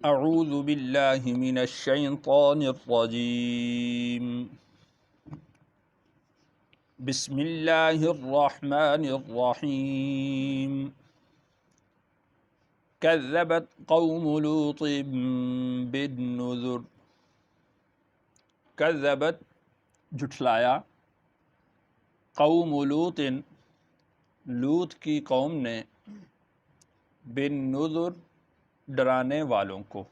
اعوذ باللہ من الشیطان الرجیم بسم اللہ الرحمن الرحیم کذبت قوم لوط بالنذر کذبت جھٹلایا قوم لوط لوط کی قوم نے بالنذر ڈرانے والوں کو۔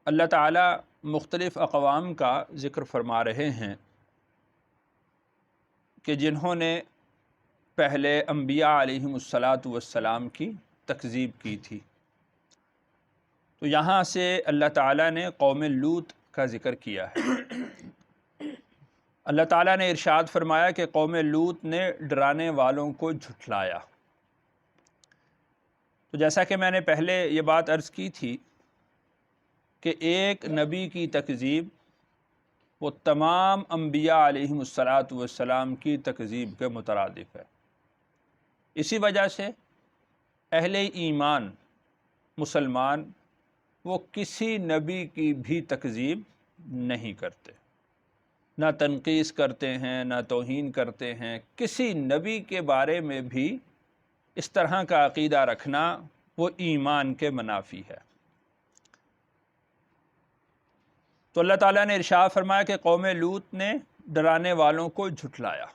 اللہ تعالیٰ مختلف اقوام کا ذکر فرما رہے ہیں کہ جنہوں نے پہلے انبیاء علیہم الصلاۃ کی تکذیب کی تھی، تو یہاں سے اللہ تعالیٰ نے قوم لوط کا ذکر کیا ہے۔ اللہ تعالیٰ نے ارشاد فرمایا کہ قوم لوط نے ڈرانے والوں کو جھٹلایا۔ تو جیسا کہ میں نے پہلے یہ بات عرض کی تھی کہ ایک نبی کی تکذیب وہ تمام انبیاء علیہم الصلاۃ کی تکذیب کے مترادف ہے۔ اسی وجہ سے اہل ایمان مسلمان وہ کسی نبی کی بھی تکذیب نہیں کرتے، نہ تنقیص کرتے ہیں، نہ توہین کرتے ہیں۔ کسی نبی کے بارے میں بھی اس طرح کا عقیدہ رکھنا وہ ایمان کے منافی ہے۔ تو اللہ تعالیٰ نے ارشاد فرمایا کہ قوم لوط نے ڈرانے والوں کو جھٹلایا۔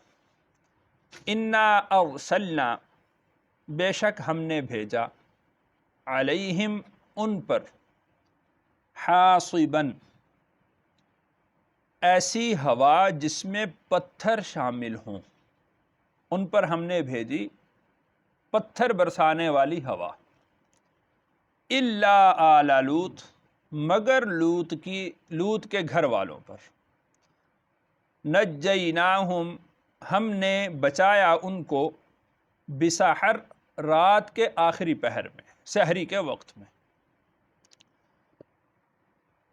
انا ارسلنا بے شک ہم نے بھیجا علیہم ان پر حاصباً ایسی ہوا جس میں پتھر شامل ہوں، ان پر ہم نے بھیجی پتھر برسانے والی ہوا۔ الا آل لوط مگر لوط کے گھر والوں پر۔ نجیناہم ہم نے بچایا ان کو بسحر رات کے آخری پہر میں، سحری کے وقت میں۔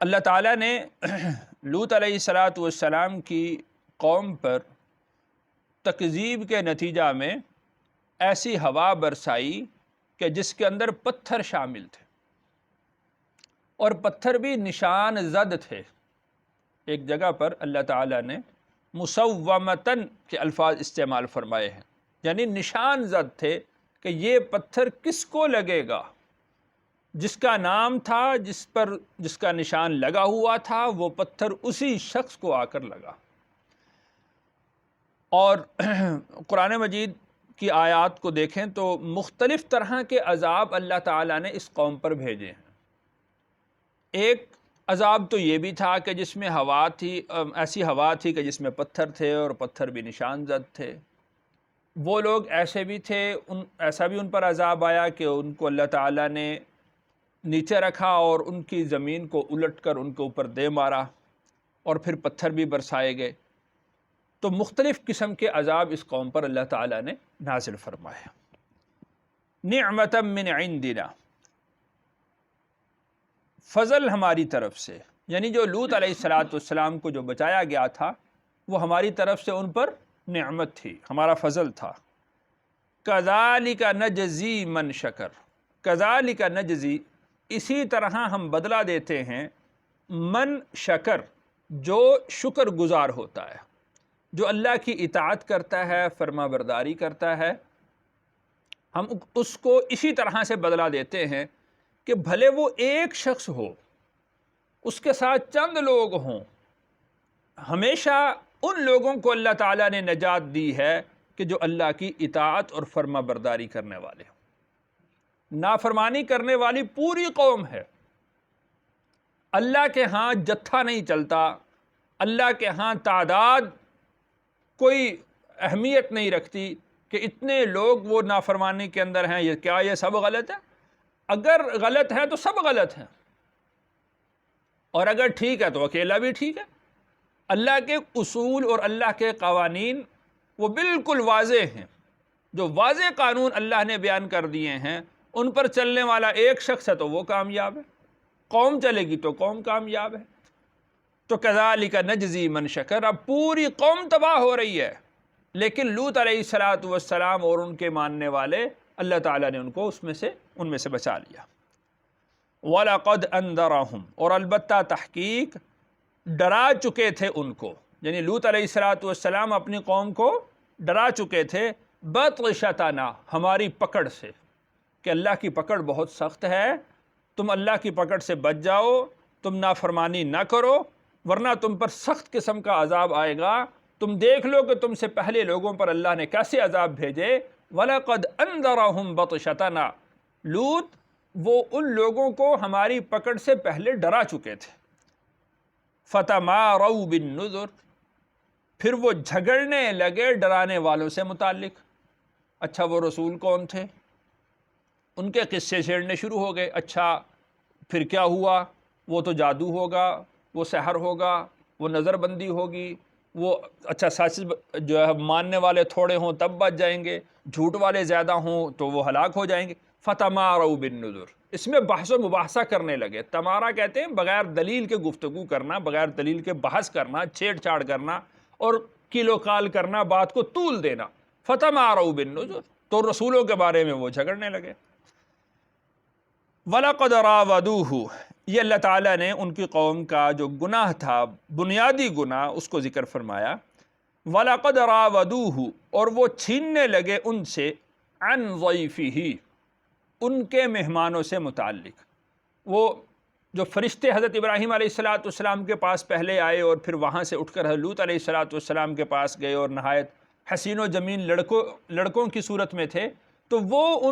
اللہ تعالیٰ نے لوط علیہ السلام کی قوم پر تکذیب کے نتیجہ میں ایسی ہوا برسائی کہ جس کے اندر پتھر شامل تھے، اور پتھر بھی نشان زد تھے۔ ایک جگہ پر اللہ تعالیٰ نے مسومتن کے الفاظ استعمال فرمائے ہیں، یعنی نشان زد تھے کہ یہ پتھر کس کو لگے گا۔ جس کا نام تھا، جس کا نشان لگا ہوا تھا، وہ پتھر اسی شخص کو آ کر لگا۔ اور قرآن مجید کی آیات کو دیکھیں تو مختلف طرح کے عذاب اللہ تعالیٰ نے اس قوم پر بھیجے ہیں۔ ایک عذاب تو یہ بھی تھا کہ جس میں ہوا تھی، ایسی ہوا تھی کہ جس میں پتھر تھے اور پتھر بھی نشان زد تھے۔ وہ لوگ ایسے بھی تھے، ایسا بھی ان پر عذاب آیا کہ ان کو اللہ تعالیٰ نے نیچے رکھا اور ان کی زمین کو الٹ کر ان کے اوپر دے مارا، اور پھر پتھر بھی برسائے گئے۔ تو مختلف قسم کے عذاب اس قوم پر اللہ تعالیٰ نے نازل فرمایا۔ نعمتا من عندنا، فضل ہماری طرف سے، یعنی جو لوط علیہ السلام کو جو بچایا گیا تھا وہ ہماری طرف سے ان پر نعمت تھی، ہمارا فضل تھا۔ کذالک نجزی من شکر، کذالک نجزی اسی طرح ہم بدلہ دیتے ہیں من شکر جو شکر گزار ہوتا ہے، جو اللہ کی اطاعت کرتا ہے، فرما برداری کرتا ہے، ہم اس کو اسی طرح سے بدلہ دیتے ہیں کہ بھلے وہ ایک شخص ہو، اس کے ساتھ چند لوگ ہوں، ہمیشہ ان لوگوں کو اللہ تعالیٰ نے نجات دی ہے کہ جو اللہ کی اطاعت اور فرما برداری کرنے والے ہوں۔ نافرمانی کرنے والی پوری قوم ہے، اللہ کے ہاں جتھا نہیں چلتا، اللہ کے ہاں تعداد کوئی اہمیت نہیں رکھتی کہ اتنے لوگ وہ نافرمانی کے اندر ہیں، یہ کیا یہ سب غلط ہے؟ اگر غلط ہے تو سب غلط ہیں، اور اگر ٹھیک ہے تو اکیلا بھی ٹھیک ہے۔ اللہ کے اصول اور اللہ کے قوانین وہ بالکل واضح ہیں، جو واضح قانون اللہ نے بیان کر دیے ہیں، ان پر چلنے والا ایک شخص ہے تو وہ کامیاب ہے، قوم چلے گی تو قوم کامیاب ہے۔ تو کذالک نجزی من شکر، اب پوری قوم تباہ ہو رہی ہے، لیکن لوط علیہ السلام اور ان کے ماننے والے اللہ تعالیٰ نے ان کو ان میں سے بچا لیا۔ وَلَقَدْ أَنذَرَهُمْ، اور البتہ تحقیق ڈرا چکے تھے ان کو، یعنی لوط علیہ السلام اپنی قوم کو ڈرا چکے تھے بطشتنا، ہماری پکڑ سے، کہ اللہ کی پکڑ بہت سخت ہے، تم اللہ کی پکڑ سے بچ جاؤ، تم نافرمانی نہ کرو ورنہ تم پر سخت قسم کا عذاب آئے گا۔ تم دیکھ لو کہ تم سے پہلے لوگوں پر اللہ نے کیسے عذاب بھیجے۔ وَلَقَدْ أَنذَرَهُمْ بَطْشَتَنَا، لوط وہ ان لوگوں کو ہماری پکڑ سے پہلے ڈرا چکے تھے۔ فَتَمَارَوْا بِالنُّذُرِ، پھر وہ جھگڑنے لگے ڈرانے والوں سے متعلق۔ اچھا وہ رسول کون تھے؟ ان کے قصے چھیڑنے شروع ہو گئے۔ اچھا پھر کیا ہوا؟ وہ تو جادو ہوگا، وہ سحر ہوگا، وہ نظر بندی ہوگی، وہ اچھا سچ جو ہے ماننے والے تھوڑے ہوں تب بچ جائیں گے، جھوٹ والے زیادہ ہوں تو وہ ہلاک ہو جائیں گے۔ فَتَمَارَوْا بِالنُّذُرِ، اس میں بحث و مباحثہ کرنے لگے۔ تمارا کہتے ہیں بغیر دلیل کے گفتگو کرنا، بغیر دلیل کے بحث کرنا، چھیڑ چھاڑ کرنا اور کیلو کال کرنا، بات کو طول دینا۔ فَتَمَارَوْا بِالنُّذُرِ، تو رسولوں کے بارے میں وہ جھگڑنے لگے۔ وَلَقَدْ رَاوَدُوهُ، یہ اللہ تعالیٰ نے ان کی قوم کا جو گناہ تھا، بنیادی گناہ، اس کو ذکر فرمایا۔ وَلَقَدْ رَاوَدُوهُ، اور وہ چھیننے لگے ان سے، عَنْ ضَيْفِهِ، ان کے مہمانوں سے متعلق۔ وہ جو فرشتے حضرت ابراہیم علیہ السلام کے پاس پہلے آئے اور پھر وہاں سے اٹھ کر حضرت لوط علیہ السلام کے پاس گئے اور نہایت حسین و جمیل لڑکوں کی صورت میں تھے، تو وہ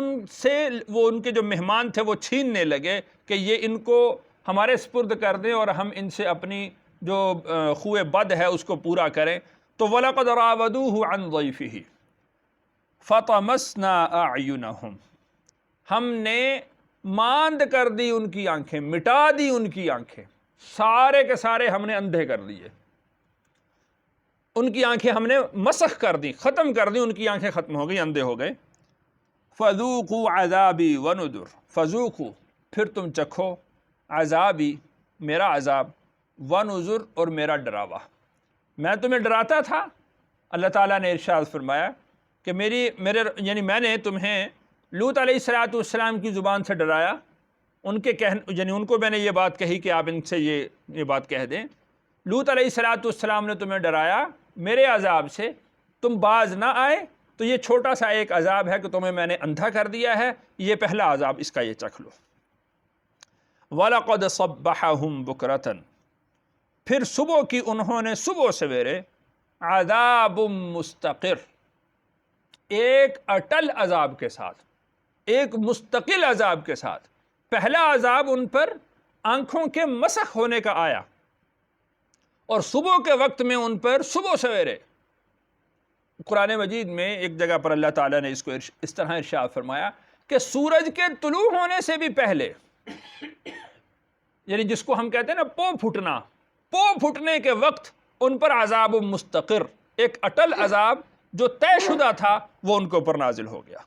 ان کے جو مہمان تھے وہ چھیننے لگے کہ یہ ان کو ہمارے سپرد کر دیں اور ہم ان سے اپنی جو خوئے بد ہے اس کو پورا کریں۔ تو وَلَقَدْ رَاوَدُوهُ عَنْ ضَيْفِهِ فَطَمَسْنَا أَعْيُنَهُمْ، ہم نے ماند کر دی ان کی آنکھیں، مٹا دی ان کی آنکھیں، سارے کے سارے ہم نے اندھے کر دیے۔ ان کی آنکھیں ہم نے مسخ کر دی، ختم کر دی، ان کی آنکھیں ختم ہو گئی، اندھے ہو گئے۔ فَذُوقُوا عَذَابِي وَنُذُرِ، فَذُوقُوا، پھر تم چکھو، عذابی، میرا عذاب، وَنُذُرِ، اور میرا ڈراوا۔ میں تمہیں ڈراتا تھا، اللہ تعالیٰ نے ارشاد فرمایا کہ یعنی میں نے تمہیں لوط علیہ السلام کی زبان سے ڈرایا، یعنی ان کو میں نے یہ بات کہی کہ آپ ان سے یہ بات کہہ دیں۔ لوط علیہ السلام نے تمہیں ڈرایا میرے عذاب سے، تم باز نہ آئے، تو یہ چھوٹا سا ایک عذاب ہے کہ تمہیں میں نے اندھا کر دیا ہے، یہ پہلا عذاب، اس کا یہ چکھ لو۔ وَلَقَدْ صَبَّحَهُمْ بُكْرَةً، پھر صبح کی انہوں نے صبح سویرے، عذاب مستقر، ایک اٹل عذاب کے ساتھ، ایک مستقل عذاب کے ساتھ۔ پہلا عذاب ان پر آنکھوں کے مسخ ہونے کا آیا، اور صبح کے وقت میں ان پر صبح سویرے۔ قرآن مجید میں ایک جگہ پر اللہ تعالیٰ نے اس کو اس طرح ارشاد فرمایا کہ سورج کے طلوع ہونے سے بھی پہلے، یعنی جس کو ہم کہتے ہیں نا پو پھٹنے کے وقت ان پر عذاب مستقر، ایک اٹل عذاب جو طے شدہ تھا وہ ان کے اوپر نازل ہو گیا۔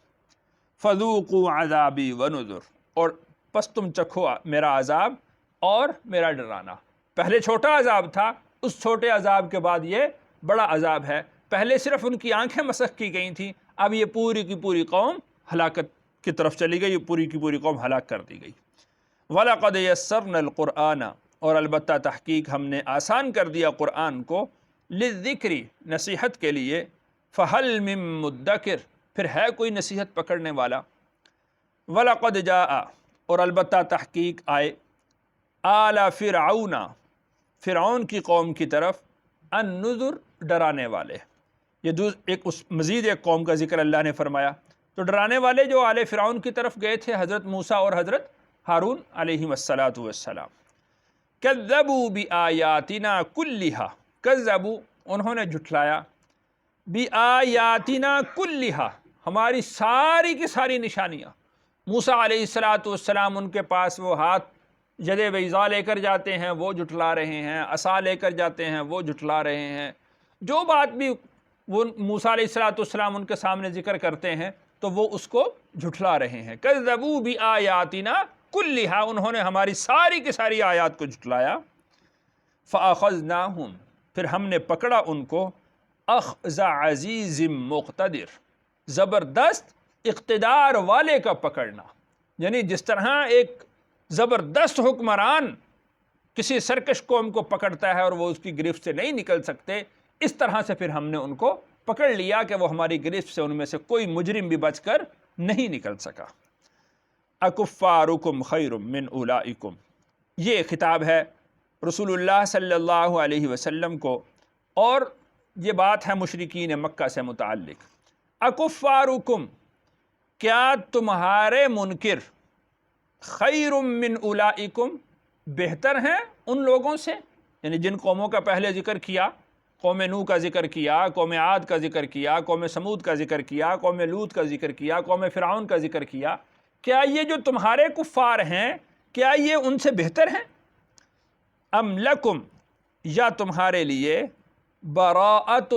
فَذُوقُوا عَذَابِي وَنُذُرِ، اور پس تم چکھو میرا عذاب اور میرا ڈرانا۔ پہلے چھوٹا عذاب تھا، اس چھوٹے عذاب کے بعد یہ بڑا عذاب ہے۔ پہلے صرف ان کی آنکھیں مسخ کی گئی تھیں، اب یہ پوری کی پوری قوم ہلاکت کی طرف چلی گئی، پوری کی پوری قوم ہلاک کر دی گئی۔ وَلَقَدْ يَسَّرْنَا الْقُرْآنَ، اور البتہ تحقیق ہم نے آسان کر دیا قرآن کو، لِلذِّکْرِ، نصیحت کے لیے، فَهَلْ مِن مُدَّکِرٍ، پھر ہے کوئی نصیحت پکڑنے والا۔ وَلَقَدْ جَاءَ، اور البتہ تحقیق آئے، آلَ فِرْعَوْنَ، فرعون کی قوم کی طرف، النُّذُرُ، ڈرانے والے۔ یہ مزید ایک قوم کا ذکر اللہ نے فرمایا۔ تو ڈرانے والے جو آل فرعون کی طرف گئے تھے، حضرت موسیٰ اور حضرت ہارون علیہم السلام۔ کذبوا بآیاتنا کلھا، کذبوا، انہوں نے جھٹلایا، بآیاتنا کلھا، ہماری ساری کی ساری نشانیاں۔ موسیٰ علیہ السلام ان کے پاس وہ ہاتھ ید بیضا لے کر جاتے ہیں، وہ جھٹلا رہے ہیں، عصا لے کر جاتے ہیں، وہ جھٹلا رہے ہیں، جو بات بھی وہ موسیٰ علیہ السلام ان کے سامنے ذکر کرتے ہیں تو وہ اس کو جھٹلا رہے ہیں۔ کذبوا بآیاتنا کلھا، انہوں نے ہماری ساری کی ساری آیات کو جھٹلایا۔ فأخذناہم، پھر ہم نے پکڑا ان کو، اخذ عزیز مقتدر، زبردست اقتدار والے کا پکڑنا، یعنی جس طرح ایک زبردست حکمران کسی سرکش قوم کو پکڑتا ہے اور وہ اس کی گرفت سے نہیں نکل سکتے، اس طرح سے پھر ہم نے ان کو پکڑ لیا کہ وہ ہماری گرفت سے ان میں سے کوئی مجرم بھی بچ کر نہیں نکل سکا۔ اکفارکم خیر من اولئکم، یہ خطاب ہے رسول اللہ صلی اللہ علیہ وسلم کو، اور یہ بات ہے مشرکین مکہ سے متعلق۔ اکفارکم، کیا تمہارے منکر خیر من اولئکم، بہتر ہیں ان لوگوں سے، یعنی جن قوموں کا پہلے ذکر کیا، قوم نوح کا ذکر کیا، قوم عاد کا ذکر کیا، قوم سمود کا ذکر کیا، قوم لوط کا ذکر کیا، قوم فرعون کا ذکر کیا، کیا یہ جو تمہارے کفار ہیں کیا یہ ان سے بہتر ہیں؟ ام لکم، یا تمہارے لیے براءۃ،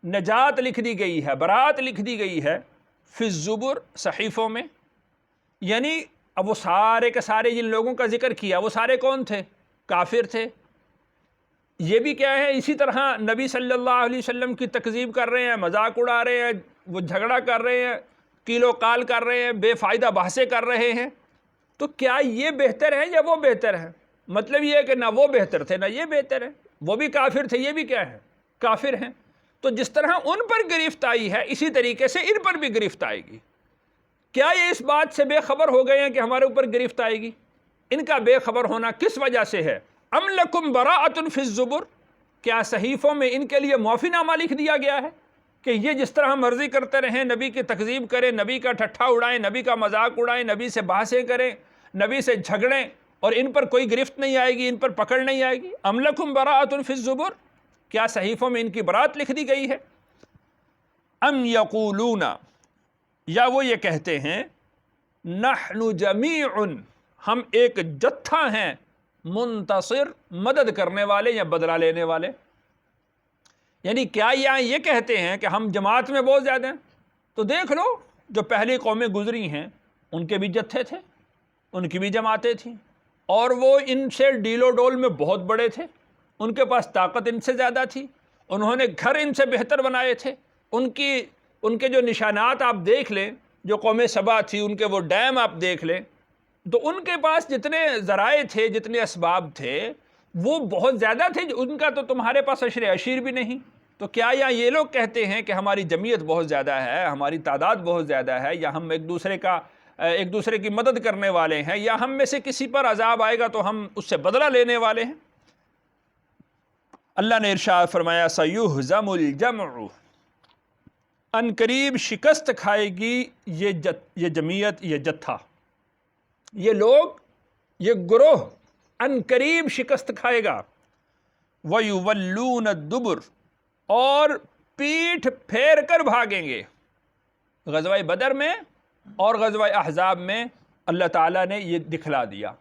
نجات لکھ دی گئی ہے، برات لکھ دی گئی ہے، فی الزبر، صحیفوں میں، یعنی اب وہ سارے کے سارے جن لوگوں کا ذکر کیا وہ سارے کون تھے؟ کافر تھے۔ یہ بھی کیا ہے، اسی طرح نبی صلی اللہ علیہ وسلم کی تکذیب کر رہے ہیں، مذاق اڑا رہے ہیں، وہ جھگڑا کر رہے ہیں، قیل و قال کر رہے ہیں، بے فائدہ بحثیں کر رہے ہیں، تو کیا یہ بہتر ہے یا وہ بہتر ہے؟ مطلب یہ ہے کہ نہ وہ بہتر تھے نہ یہ بہتر ہے، وہ بھی کافر تھے، یہ بھی کیا ہے، کافر ہیں۔ تو جس طرح ان پر گرفت آئی ہے اسی طریقے سے ان پر بھی گرفت آئے گی۔ کیا یہ اس بات سے بے خبر ہو گئے ہیں کہ ہمارے اوپر گرفت آئے گی؟ ان کا بے خبر ہونا کس وجہ سے ہے؟ ام لکم براءۃ فی الزبر، کیا صحیفوں میں ان کے لیے معافی نامہ لکھ دیا گیا ہے کہ یہ جس طرح مرضی کرتے رہیں، نبی کی تکذیب کریں، نبی کا ٹھٹھا اڑائیں، نبی کا مذاق اڑائیں، نبی سے بحثیں کریں، نبی سے جھگڑیں، اور ان پر کوئی گرفت نہیں آئے گی، ان پر پکڑ نہیں آئے گی؟ ام لکم براءۃ فی الزبر، کیا صحیفوں میں ان کی برات لکھ دی گئی ہے؟ ام یقولون، یا وہ یہ کہتے ہیں، نحن جمیع، ہم ایک جتھا ہیں، منتصر، مدد کرنے والے یا بدلہ لینے والے، یعنی کیا یہاں یہ کہتے ہیں کہ ہم جماعت میں بہت زیادہ ہیں؟ تو دیکھ لو جو پہلی قومیں گزری ہیں ان کے بھی جتھے تھے، ان کی بھی جماعتیں تھیں، اور وہ ان سے ڈیل و ڈول میں بہت بڑے تھے، ان کے پاس طاقت ان سے زیادہ تھی، انہوں نے گھر ان سے بہتر بنائے تھے، ان کے جو نشانات آپ دیکھ لیں، جو قوم سبا تھی ان کے وہ ڈیم آپ دیکھ لیں، تو ان کے پاس جتنے ذرائع تھے، جتنے اسباب تھے، وہ بہت زیادہ تھے، ان کا تو تمہارے پاس عشر عشیر بھی نہیں۔ تو کیا یا یہ لوگ کہتے ہیں کہ ہماری جمعیت بہت زیادہ ہے، ہماری تعداد بہت زیادہ ہے، یا ہم ایک دوسرے کی مدد کرنے والے ہیں، یا ہم میں سے کسی پر عذاب آئے گا تو ہم اس سے بدلہ لینے والے ہیں؟ اللہ نے ارشاد فرمایا سیہزم الجمع، ان قریب شکست کھائے گی یہ جمعیت، یہ جتھا، یہ لوگ، یہ گروہ ان قریب شکست کھائے گا۔ وَيُوَلُّونَ الدُّبُرَ، اور پیٹھ پھیر کر بھاگیں گے۔ غزوہ بدر میں اور غزوہ احزاب میں اللہ تعالیٰ نے یہ دکھلا دیا،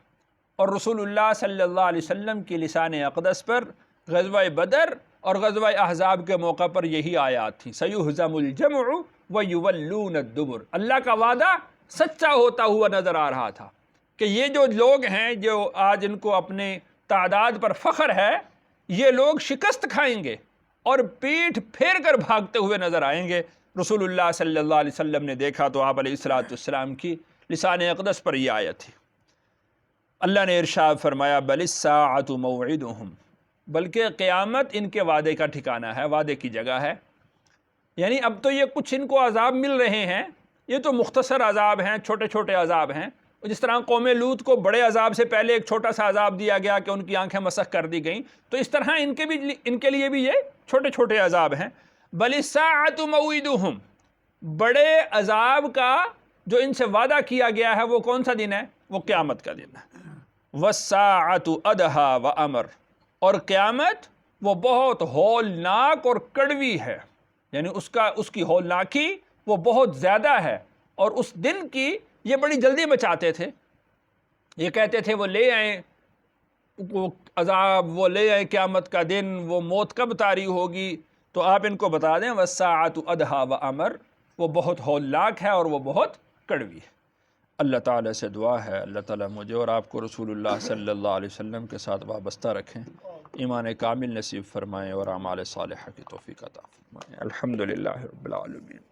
اور رسول اللہ صلی اللہ علیہ وسلم کی لسان اقدس پر غزوہ بدر اور غزوہ احزاب کے موقع پر یہی آیات تھیں، سیہزم الجمع ویولون الدبر۔ اللہ کا وعدہ سچا ہوتا ہوا نظر آ رہا تھا کہ یہ جو لوگ ہیں جو آج ان کو اپنے تعداد پر فخر ہے، یہ لوگ شکست کھائیں گے اور پیٹھ پھیر کر بھاگتے ہوئے نظر آئیں گے۔ رسول اللہ صلی اللہ علیہ وسلم نے دیکھا تو آپ علیہ السلام کی لسان اقدس پر یہ آیت تھی۔ اللہ نے ارشاد فرمایا بل الساعۃ موعدہم، بلکہ قیامت ان کے وعدے کا ٹھکانہ ہے، وعدے کی جگہ ہے۔ یعنی اب تو یہ کچھ ان کو عذاب مل رہے ہیں، یہ تو مختصر عذاب ہیں، چھوٹے چھوٹے عذاب ہیں، جس طرح قوم لوط کو بڑے عذاب سے پہلے ایک چھوٹا سا عذاب دیا گیا کہ ان کی آنکھیں مسخ کر دی گئیں، تو اس طرح ان کے لیے بھی یہ چھوٹے چھوٹے عذاب ہیں۔ بل الساعۃ موعدہم، بڑے عذاب کا جو ان سے وعدہ کیا گیا ہے وہ کون سا دن ہے؟ وہ قیامت کا دن ہے۔ والساعۃ ادھیٰ وامر، اور قیامت وہ بہت ہولناک اور کڑوی ہے، یعنی اس کی ہولناکی وہ بہت زیادہ ہے، اور اس دن کی یہ بڑی جلدی مچاتے تھے، یہ کہتے تھے وہ لے آئیں وہ عذاب، وہ لے آئیں قیامت کا دن، وہ موت کب طاری ہوگی، تو آپ ان کو بتا دیں والساعۃ ادھیٰ وامر، وہ بہت ہولناک ہے اور وہ بہت کڑوی ہے۔ اللہ تعالیٰ سے دعا ہے اللہ تعالیٰ مجھے اور آپ کو رسول اللہ صلی اللہ علیہ وسلم کے ساتھ وابستہ رکھیں، ایمان کامل نصیب فرمائیں اور اعمال صالحہ کی توفیق عطا فرمائیں۔ الحمدللہ رب العالمین۔